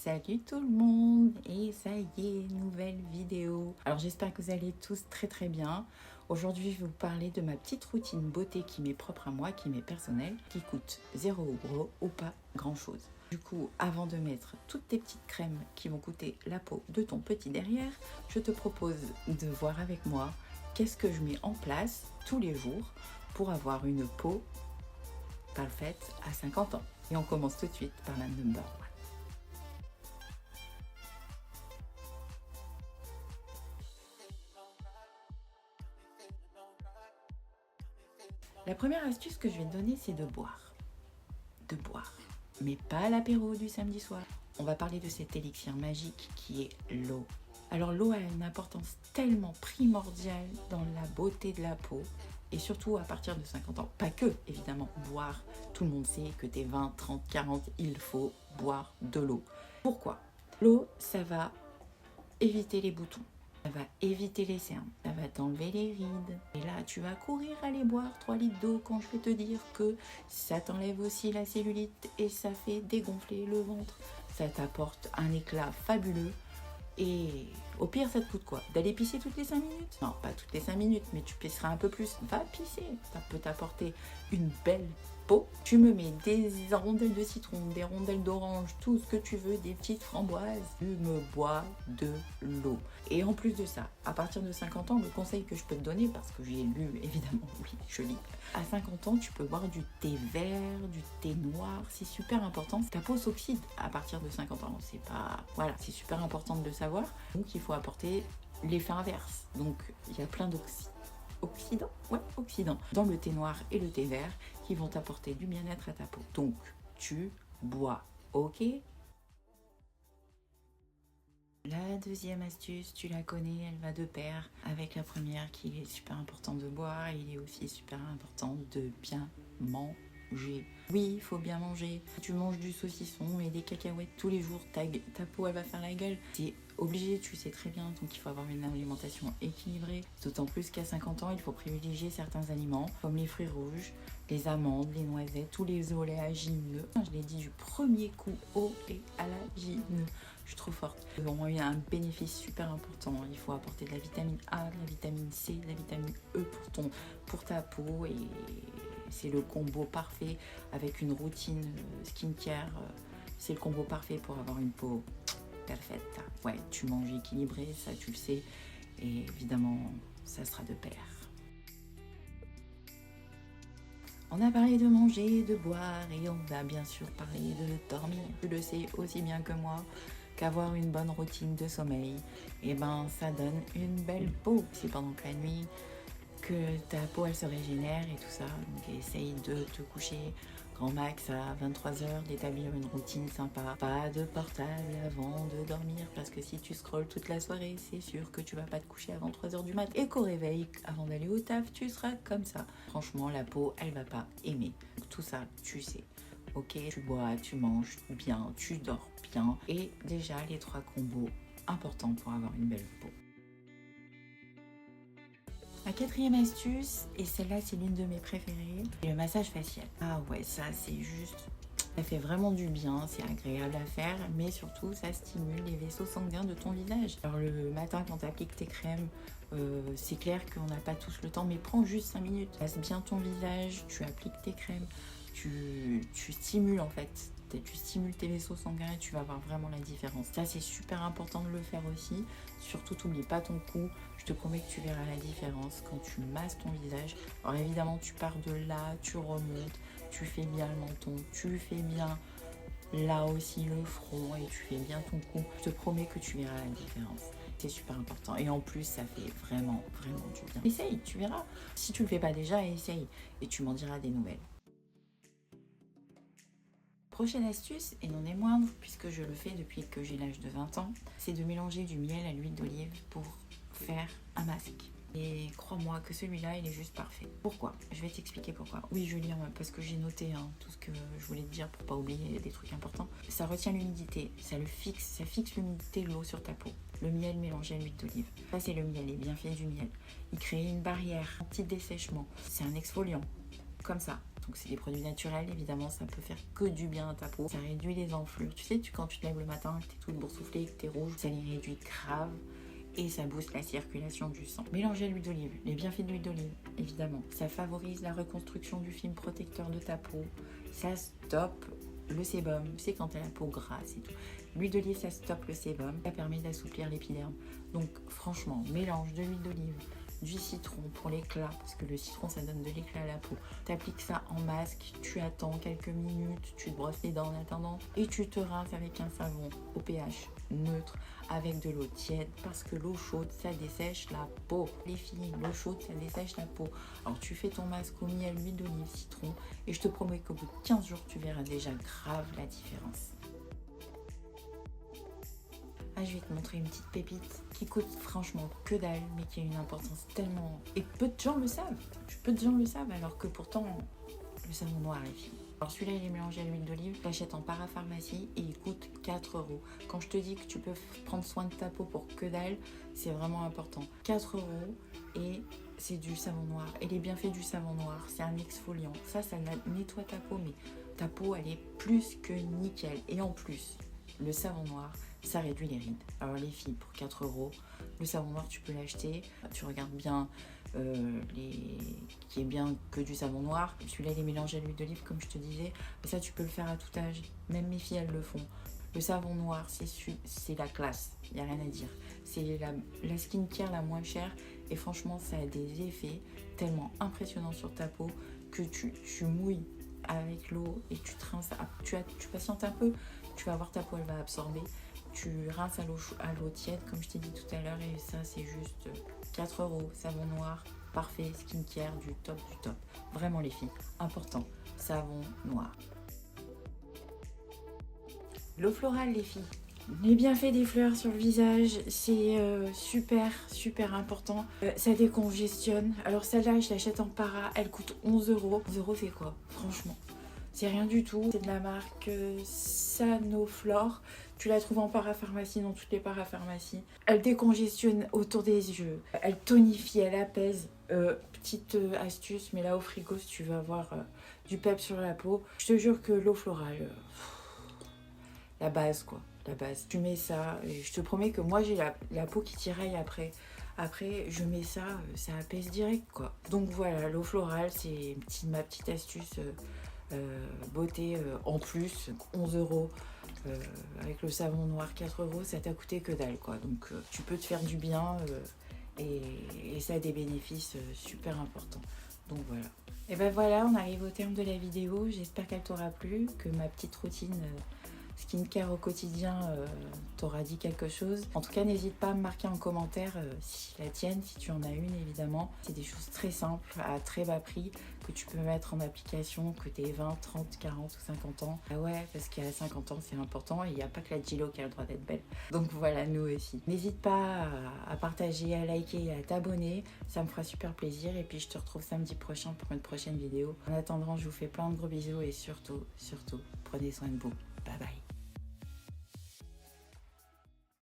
Salut tout le monde, et ça y est, nouvelle vidéo. Alors j'espère que vous allez tous très bien. Aujourd'hui je vais vous parler de ma petite routine beauté qui m'est propre à moi, qui m'est personnelle, qui coûte 0 € ou pas grand chose. Du coup, avant de mettre toutes tes petites crèmes qui vont coûter la peau de ton petit derrière, je te propose de voir avec moi qu'est-ce que je mets en place tous les jours pour avoir une peau parfaite à 50 ans. Et on commence tout de suite par la number 1. La première astuce que je vais te donner, c'est de boire. De boire. Mais pas l'apéro du samedi soir. On va parler de cet élixir magique qui est l'eau. Alors l'eau a une importance tellement primordiale dans la beauté de la peau. Et surtout à partir de 50 ans. Pas que, évidemment, boire. Tout le monde sait que t'es 20, 30, 40, il faut boire de l'eau. Pourquoi? L'eau, ça va éviter les boutons. Ça va éviter les cernes, ça va t'enlever les rides. Et là, tu vas courir aller boire 3 litres d'eau quand je vais te dire que ça t'enlève aussi la cellulite et ça fait dégonfler le ventre. Ça t'apporte un éclat fabuleux. Et au pire, ça te coûte quoi? D'aller pisser toutes les 5 minutes? Non, pas toutes les 5 minutes, mais tu pisseras un peu plus. Va pisser, ça peut t'apporter une belle peau. Tu me mets des rondelles de citron, des rondelles d'orange, tout ce que tu veux, des petites framboises. Tu me bois de l'eau. Et en plus de ça, à partir de 50 ans, le conseil que je peux te donner, parce que j'ai lu, évidemment, oui, je lis. À 50 ans, tu peux boire du thé vert, du thé noir. C'est super important. Ta peau s'oxyde à partir de 50 ans. C'est pas... Voilà, c'est super important de le savoir. Donc, il faut apporter l'effet inverse. Donc, il y a plein oxydants dans le thé noir et le thé vert qui vont t'apporter du bien-être à ta peau. Donc, tu bois, ok? La deuxième astuce, tu la connais, elle va de pair avec la première, qu'il est super important de boire. Il est aussi super important de bien manger. Oui, il faut bien manger. Si tu manges du saucisson et des cacahuètes tous les jours, ta peau elle va faire la gueule. C'est obligé, tu sais très bien, donc il faut avoir une alimentation équilibrée. D'autant plus qu'à 50 ans, il faut privilégier certains aliments comme les fruits rouges, les amandes, les noisettes, tous les oléagineux. Je l'ai dit du premier coup, oléagineux. Je suis trop forte. Ils ont eu un bénéfice super important. Il faut apporter de la vitamine A, de la vitamine C, de la vitamine E pour ta peau. Et c'est le combo parfait avec une routine skincare. C'est le combo parfait pour avoir une peau parfaite. Ouais, tu manges équilibré, ça tu le sais. Et évidemment, ça sera de pair. On a parlé de manger, de boire et on va bien sûr parler de dormir. Tu le sais aussi bien que moi qu'avoir une bonne routine de sommeil, et ben ça donne une belle peau. C'est pendant que la nuit que ta peau elle se régénère et tout ça. Donc essaye de te coucher grand max à 23 h, d'établir une routine sympa. Pas de portable avant de dormir parce que si tu scrolles toute la soirée, c'est sûr que tu vas pas te coucher avant 3 h du mat et qu'au réveil, avant d'aller au taf, tu seras comme ça. Franchement, la peau, elle va pas aimer. Donc, tout ça, tu sais. Ok, tu bois, tu manges bien, tu dors bien. Et déjà, les 3 combos importants pour avoir une belle peau. Ma quatrième astuce, et celle-là c'est l'une de mes préférées, c'est le massage facial. Ah ouais, ça c'est juste... Ça fait vraiment du bien, c'est agréable à faire, mais surtout ça stimule les vaisseaux sanguins de ton visage. Alors le matin quand tu appliques tes crèmes, c'est clair qu'on n'a pas tous le temps, mais prends juste 5 minutes. Passe bien ton visage, tu appliques tes crèmes, tu stimules en fait. Tu stimules tes vaisseaux sanguins et tu vas voir vraiment la différence. Ça c'est super important de le faire aussi. Surtout t'oublie pas ton cou. Je te promets que tu verras la différence quand tu masses ton visage. Alors évidemment tu pars de là, tu remontes, tu fais bien le menton, tu fais bien là aussi le front et tu fais bien ton cou. Je te promets que tu verras la différence. C'est super important et en plus ça fait vraiment du bien. Essaye, tu verras. Si tu le fais pas déjà, essaye et tu m'en diras des nouvelles. Prochaine astuce, et non des moindres, puisque je le fais depuis que j'ai l'âge de 20 ans, c'est de mélanger du miel à l'huile d'olive pour faire un masque. Et crois-moi que celui-là, il est juste parfait. Pourquoi? Je vais t'expliquer pourquoi. Oui, je lis parce que j'ai noté tout ce que je voulais te dire pour pas oublier des trucs importants. Ça retient l'humidité, ça fixe l'humidité de l'eau sur ta peau. Le miel mélangé à l'huile d'olive. Ça, c'est le miel, les bienfaits du miel. Il crée une barrière anti-dessèchement. C'est un exfoliant. Comme ça, Donc c'est des produits naturels, évidemment, ça peut faire que du bien à ta peau. Ça réduit les enflures. Tu sais, quand tu te lèves le matin, que t'es toute boursouflée, que t'es rouge, ça les réduit grave. Et ça booste la circulation du sang. Mélangez l'huile d'olive, les bienfaits de l'huile d'olive, évidemment. Ça favorise la reconstruction du film protecteur de ta peau. Ça stoppe le sébum, tu sais, quand t'as la peau grasse et tout. L'huile d'olive, ça stoppe le sébum, ça permet d'assouplir l'épiderme. Donc franchement, mélange de l'huile d'olive, du citron pour l'éclat, parce que le citron ça donne de l'éclat à la peau. Tu appliques ça en masque, tu attends quelques minutes, tu te brosses les dents en attendant et tu te rinces avec un savon au pH neutre avec de l'eau tiède, parce que l'eau chaude ça dessèche la peau. Les filles, l'eau chaude ça dessèche la peau. Alors tu fais ton masque au miel, l'huile d'olive, citron et je te promets qu'au bout de 15 jours tu verras déjà grave la différence. Ah, je vais te montrer une petite pépite qui coûte franchement que dalle, mais qui a une importance tellement... Et peu de gens le savent. Peu de gens le savent, alors que pourtant, le savon noir, les filles. Alors celui-là, il est mélangé à l'huile d'olive. Je l'achète en parapharmacie et il coûte 4 €. Quand je te dis que tu peux prendre soin de ta peau pour que dalle, c'est vraiment important. 4 € et c'est du savon noir. Et les bienfaits du savon noir, c'est un exfoliant. Ça nettoie ta peau, mais ta peau, elle est plus que nickel. Et en plus, le savon noir, ça réduit les rides. Alors les filles, pour 4 €, le savon noir tu peux l'acheter. Tu regardes bien qui est bien que du savon noir. Celui-là il est mélangé à l'huile d'olive comme je te disais. Mais ça tu peux le faire à tout âge. Même mes filles elles le font. Le savon noir c'est la classe. Il n'y a rien à dire. C'est la skincare la moins chère. Et franchement ça a des effets tellement impressionnants sur ta peau que tu mouilles avec l'eau et tu te rinces. Tu patientes un peu. Tu vas voir ta peau elle va absorber. Tu rinces à l'eau tiède, comme je t'ai dit tout à l'heure, et ça, c'est juste 4 €, savon noir, parfait, skincare, du top du top. Vraiment, les filles, important, savon noir. L'eau florale, les filles. Les bienfaits des fleurs sur le visage, c'est super important. Ça décongestionne. Alors celle-là, je l'achète en para, elle coûte 11 €. 11 € c'est quoi, franchement? C'est rien du tout. C'est de la marque Sanoflore. Tu la trouves en parapharmacie, dans toutes les parapharmacies. Elle décongestionne autour des yeux. Elle tonifie, elle apaise. Petite astuce, mais là au frigo, si tu veux avoir du pep sur la peau, je te jure que l'eau florale, la base quoi. La base. Tu mets ça, et je te promets que moi j'ai la peau qui tiraille après. Après, je mets ça, ça apaise direct quoi. Donc voilà, l'eau florale, c'est ma petite astuce beauté en plus, 11 €. Avec le savon noir 4 €, ça t'a coûté que dalle quoi. Donc tu peux te faire du bien et ça a des bénéfices super importants. Donc voilà. Et ben voilà, on arrive au terme de la vidéo. J'espère qu'elle t'aura plu, que ma petite routine skincare au quotidien t'aura dit quelque chose. En tout cas, n'hésite pas à me marquer en commentaire si la tienne, si tu en as une évidemment. C'est des choses très simples, à très bas prix, que tu peux mettre en application, que tu aies 20, 30, 40 ou 50 ans. Ah ouais, parce qu'à 50 ans, c'est important et il n'y a pas que la Gilo qui a le droit d'être belle. Donc voilà, nous aussi. N'hésite pas à partager, à liker et à t'abonner. Ça me fera super plaisir. Et puis, je te retrouve samedi prochain pour une prochaine vidéo. En attendant, je vous fais plein de gros bisous et surtout, prenez soin de vous. Bye bye.